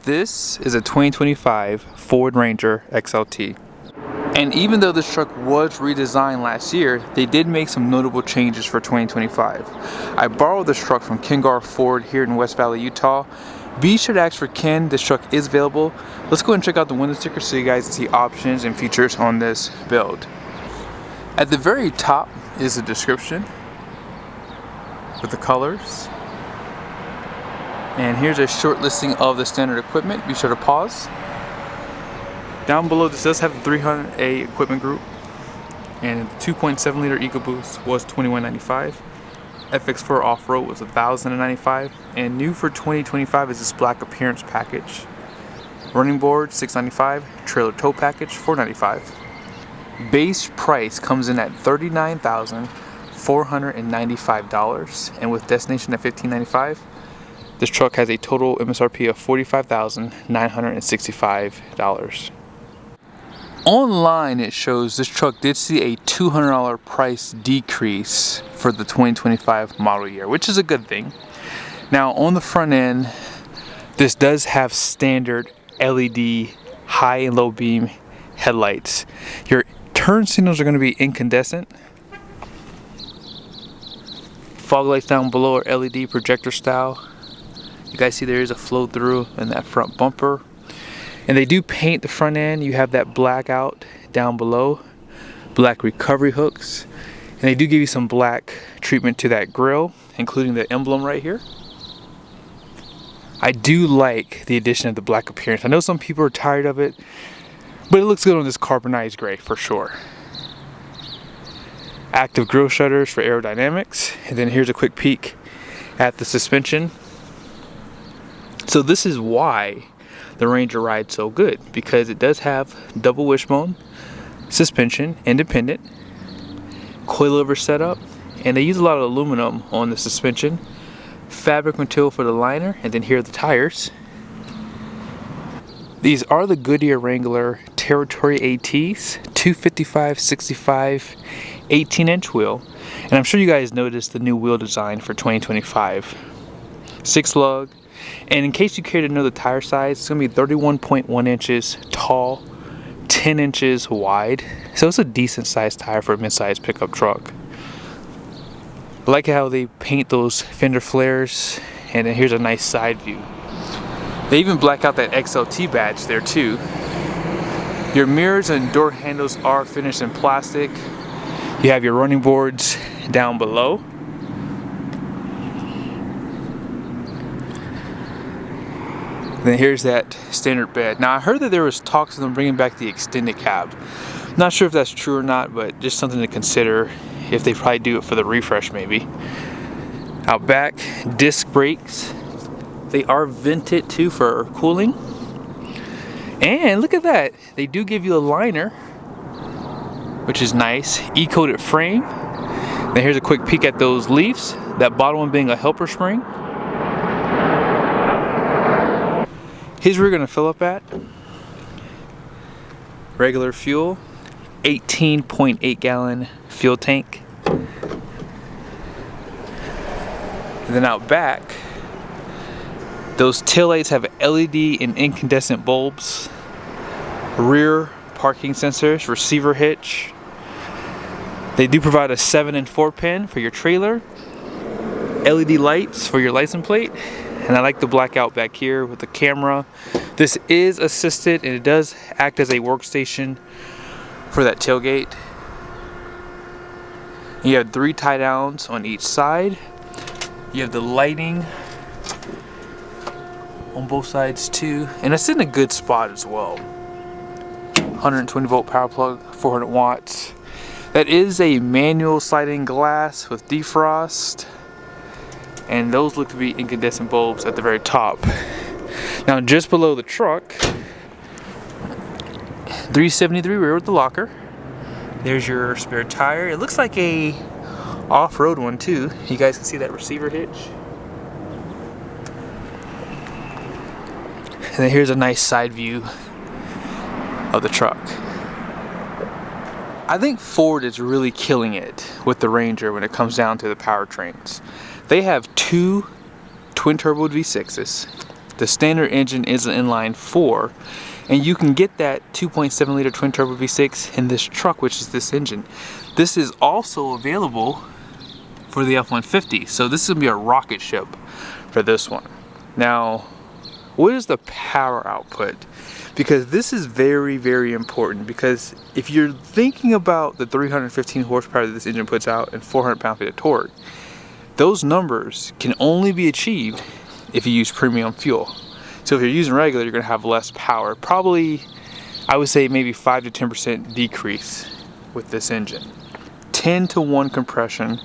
This is a 2025 Ford Ranger XLT. And even though this truck was redesigned last year, they did make some notable changes for 2025. I borrowed this truck from Kengar Ford here in West Valley, Utah. Be sure to ask for Ken, this truck is available. Let's go and check out the window sticker so you guys can see options and features on this build. At the very top is a description with the colors. And here's a short listing of the standard equipment. Be sure to pause. Down below this does have the 300A equipment group, and the 2.7 liter EcoBoost was $21.95. FX4 off-road was $1,095, and new for 2025 is this black appearance package. Running board $695, trailer tow package $495. Base price comes in at $39,495, and with destination at $1,595. This truck has a total MSRP of $45,965. Online it shows this truck did see a $200 price decrease for the 2025 model year, which is a good thing. Now on the front end, this does have standard LED high and low beam headlights. Your turn signals are going to be incandescent. Fog lights down below are LED projector style. You guys see there is a flow through in that front bumper. And they do paint the front end. You have that black out down below, black recovery hooks. And they do give you some black treatment to that grille, including the emblem right here. I do like the addition of the black appearance. I know some people are tired of it, but it looks good on this carbonized gray for sure. Active grille shutters for aerodynamics. And then here's a quick peek at the suspension. So this is why the Ranger rides so good, because it does have double wishbone suspension, independent, coilover setup, and they use a lot of aluminum on the suspension, fabric material for the liner, and then here are the tires. These are the Goodyear Wrangler Territory ATs, 255/65 18-inch wheel, and I'm sure you guys noticed the new wheel design for 2025. 6 lug. And in case you care to know the tire size, it's going to be 31.1 inches tall, 10 inches wide. So it's a decent sized tire for a mid-sized pickup truck. I like how they paint those fender flares, and then here's a nice side view. They even black out that XLT badge there too. Your mirrors and door handles are finished in plastic. You have your running boards down below. Then here's that standard bed. Now I heard that there was talks of them bringing back the extended cab. Not sure if that's true or not, but just something to consider if they probably do it for the refresh maybe. Out back, disc brakes. They are vented too for cooling. And look at that, they do give you a liner, which is nice. E-coated frame. Then here's a quick peek at those leaves. That bottom one being a helper spring. Here's where we're going to fill up at. Regular fuel, 18.8 gallon fuel tank. And then out back, those taillights have LED and incandescent bulbs. Rear parking sensors, receiver hitch. They do provide a 7 and 4 pin for your trailer. LED lights for your license plate. And I like the blackout back here with the camera. This is assisted, and it does act as a workstation for that tailgate. You have 3 tie downs on each side. You have the lighting on both sides too, and it's in a good spot as well. 120 volt power plug, 400 watts. That is a manual sliding glass with defrost. And those look to be incandescent bulbs at the very top. Now just below the truck, 373 rear with the locker. There's your spare tire. It looks like a off-road one too. You guys can see that receiver hitch. And then here's a nice side view of the truck. I think Ford is really killing it with the Ranger when it comes down to the powertrains. They have 2 twin turbo V6s, The standard engine is an inline 4, and you can get that 2.7 liter twin turbo V6 in this truck, which is this engine. This is also available for the F-150, so this is gonna be a rocket ship for this one. Now, what is the power output? Because this is very, very important, because if you're thinking about the 315 horsepower that this engine puts out and 400 pound-feet of torque, those numbers can only be achieved if you use premium fuel. So if you're using regular, you're gonna have less power. Probably, I would say maybe 5 to 10% decrease with this engine. 10-to-1 compression,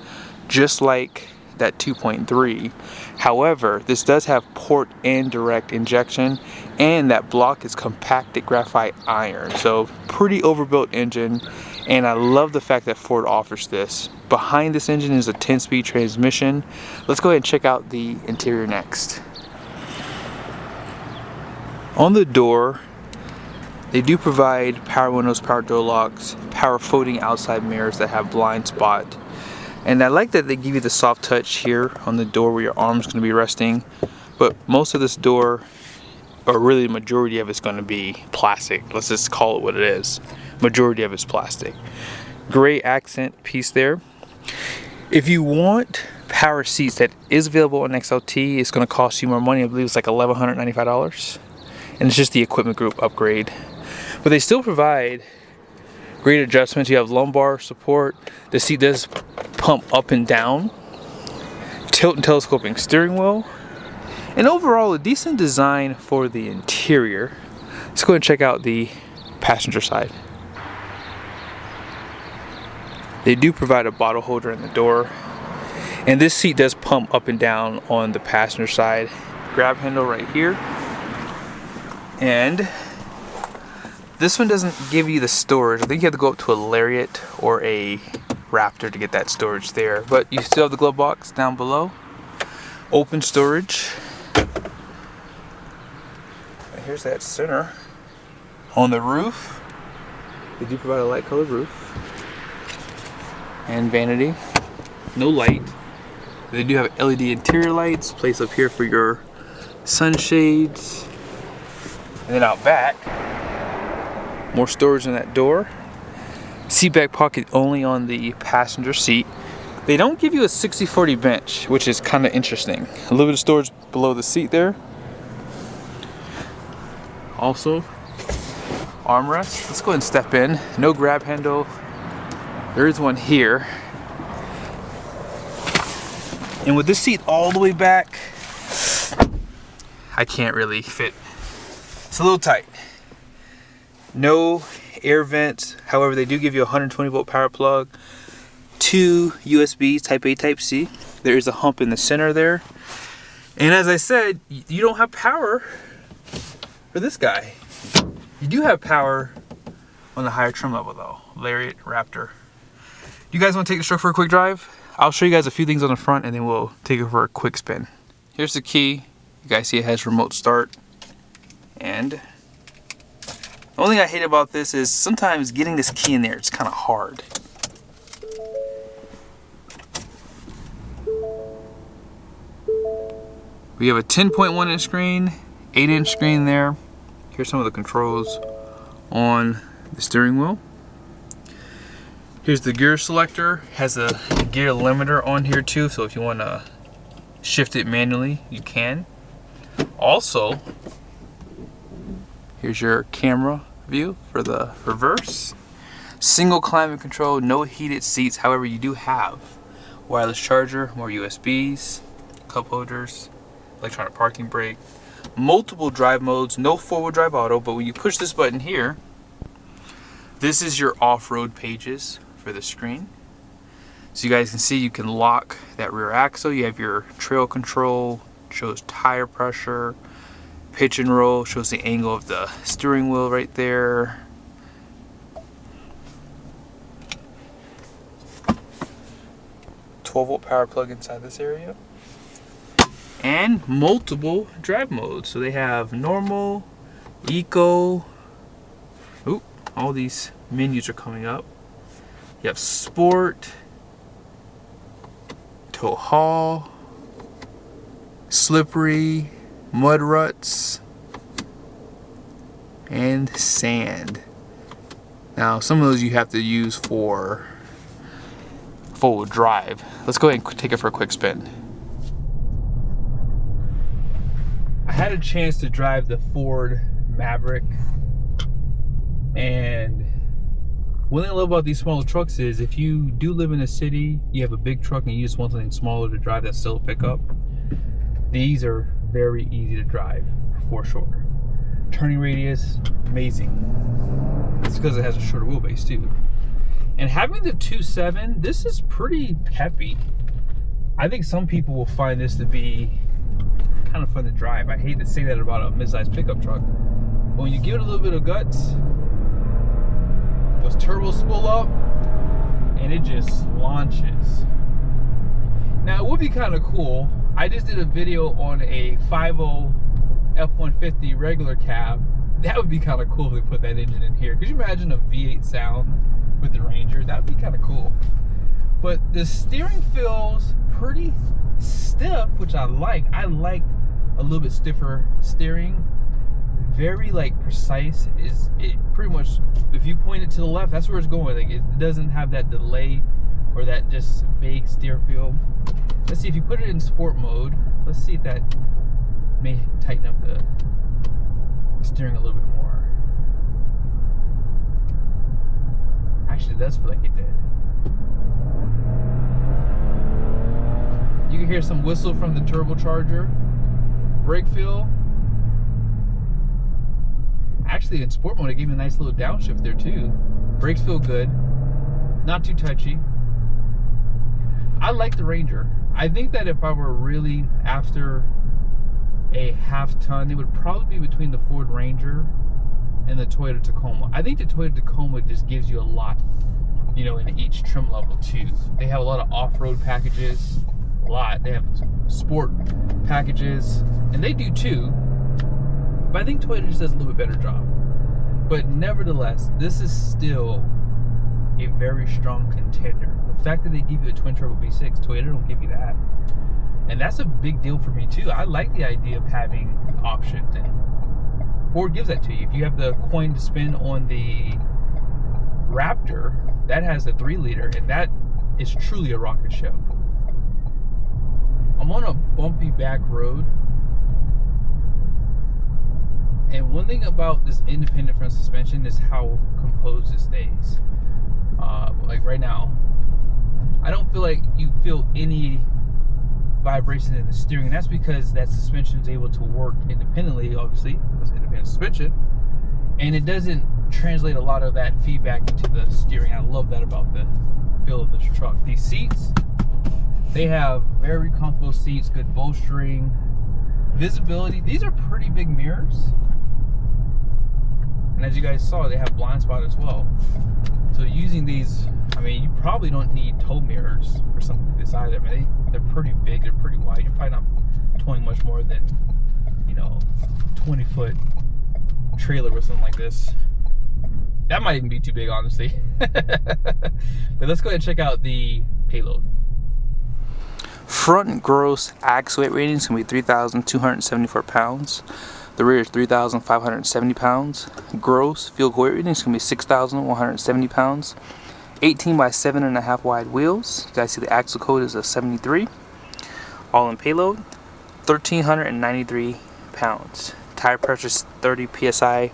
just like that 2.3. However, this does have port and direct injection, and that block is compacted graphite iron. So pretty overbuilt engine, and I love the fact that Ford offers this. Behind this engine is a 10-speed transmission. Let's go ahead and check out the interior next. On the door, they do provide power windows, power door locks, power folding outside mirrors that have blind spot. And I like that they give you the soft touch here on the door where your arm's going to be resting. But most of this door, or really the majority of it's going to be plastic. Let's just call it what it is. Majority of it's plastic. Gray accent piece there. If you want power seats, that is available on XLT. It's going to cost you more money. I believe it's like $1,195. And it's just the equipment group upgrade. But they still provide great adjustments. You have lumbar support. The seat does pump up and down. Tilt and telescoping steering wheel. And overall, a decent design for the interior. Let's go ahead and check out the passenger side. They do provide a bottle holder in the door. And this seat does pump up and down on the passenger side. Grab handle right here. And this one doesn't give you the storage. I think you have to go up to a Lariat or a Raptor to get that storage there. But you still have the glove box down below. Open storage. And here's that center. On the roof, they do provide a light colored roof. And vanity. No light. They do have LED interior lights placed up here for your sunshades. And then out back, more storage in that door. Seat back pocket only on the passenger seat. They don't give you a 60-40 bench, which is kind of interesting. A little bit of storage below the seat there. Also, armrest. Let's go ahead and step in. No grab handle. There is one here. And with this seat all the way back, I can't really fit. It's a little tight. No air vents. However, they do give you a 120 volt power plug, 2 USBs, type A, type C. There is a hump in the center there. And as I said, you don't have power for this guy. You do have power on the higher trim level though. Lariat, Raptor. You guys want to take the truck for a quick drive? I'll show you guys a few things on the front and then we'll take it for a quick spin. Here's the key. You guys see it has remote start. And the only thing I hate about this is sometimes getting this key in there, it's kind of hard. We have a 10.1 inch screen, 8 inch screen there. Here's some of the controls on the steering wheel. Here's the gear selector, has a gear limiter on here too, so if you want to shift it manually, you can. Also, here's your camera view for the reverse. Single climate control, no heated seats. However, you do have wireless charger, more USBs, cup holders, electronic parking brake, multiple drive modes, no four-wheel drive auto, but when you push this button here, this is your off-road pages for the screen. So you guys can see you can lock that rear axle. You have your trail control, shows tire pressure, pitch and roll, shows the angle of the steering wheel right there. Volt power plug inside this area. And multiple drive modes. So they have normal, eco, ooh, all these menus are coming up. You have sport, tow haul, slippery, mud ruts, and sand. Now some of those you have to use for full drive. Let's go ahead and take it for a quick spin. I had a chance to drive the Ford Maverick, and one thing I love about these smaller trucks is if you do live in a city, you have a big truck and you just want something smaller to drive that's still a pickup, these are very easy to drive for sure. Turning radius, amazing. It's because it has a shorter wheelbase too. And having the 2.7, this is pretty peppy. I think some people will find this to be kind of fun to drive. I hate to say that about a mid-sized pickup truck, but when you give it a little bit of guts, those turbos spool up and it just launches. Now it would be kind of cool. I just did a video on a 5.0 F-150 regular cab. That would be kind of cool if they put that engine in here. Could you imagine a V8 sound with the Ranger? That would be kind of cool. But the steering feels pretty stiff, which I like. I like a little bit stiffer steering. Very like precise. Is it pretty much, if you point it to the left, that's where it's going. Like it doesn't have that delay or that just vague steer feel. Let's see if you put it in sport mode. Let's see if that may tighten up the steering a little bit more. Actually, it does feel like it did. You can hear some whistle from the turbocharger. Brake feel. Actually, in sport mode, it gave me a nice little downshift there too. Brakes feel good. Not too touchy. I like the Ranger. I think that if I were really after a half ton, it would probably be between the Ford Ranger and the Toyota Tacoma. I think the Toyota Tacoma just gives you a lot, you know, in each trim level too. They have a lot of off-road packages, a lot. They have sport packages, and they do too. But I think Toyota just does a little bit better job. But nevertheless, this is still a very strong contender. The fact that they give you a twin turbo V6, Toyota don't give you that. And that's a big deal for me too. I like the idea of having options, and Ford gives that to you. If you have the coin to spend on the Raptor, that has a 3-liter, and that is truly a rocket ship. I'm on a bumpy back road, and one thing about this independent front suspension is how composed it stays. Like right now, I don't feel like you feel any vibration in the steering, and that's because that suspension is able to work independently, obviously, because independent suspension, and it doesn't translate a lot of that feedback into the steering. I love that about the feel of this truck. These seats, they have very comfortable seats, good bolstering, visibility. These are pretty big mirrors, and as you guys saw, they have blind spot as well. So using these, I mean, you probably don't need tow mirrors for something like this either. I mean, they're pretty big, they're pretty wide. You're probably not towing much more than, you know, 20-foot trailer with something like this. That might even be too big, honestly. But let's go ahead and check out the payload. Front gross axle weight rating is going to be 3,274 pounds. The rear is 3,570 pounds. Gross vehicle weight rating is going to be 6,170 pounds. 18 by 7.5 wide wheels. You guys see the axle code is a 73. All in payload, 1,393 pounds. Tire pressure is 30 psi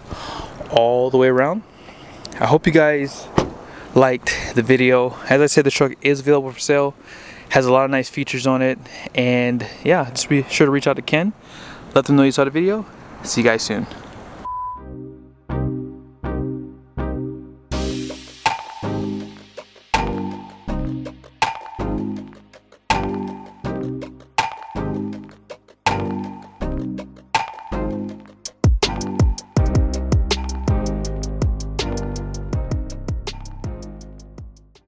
all the way around. I hope you guys liked the video. As I said, the truck is available for sale. Has a lot of nice features on it. And yeah, just be sure to reach out to Ken. Let them know you saw the video. See you guys soon.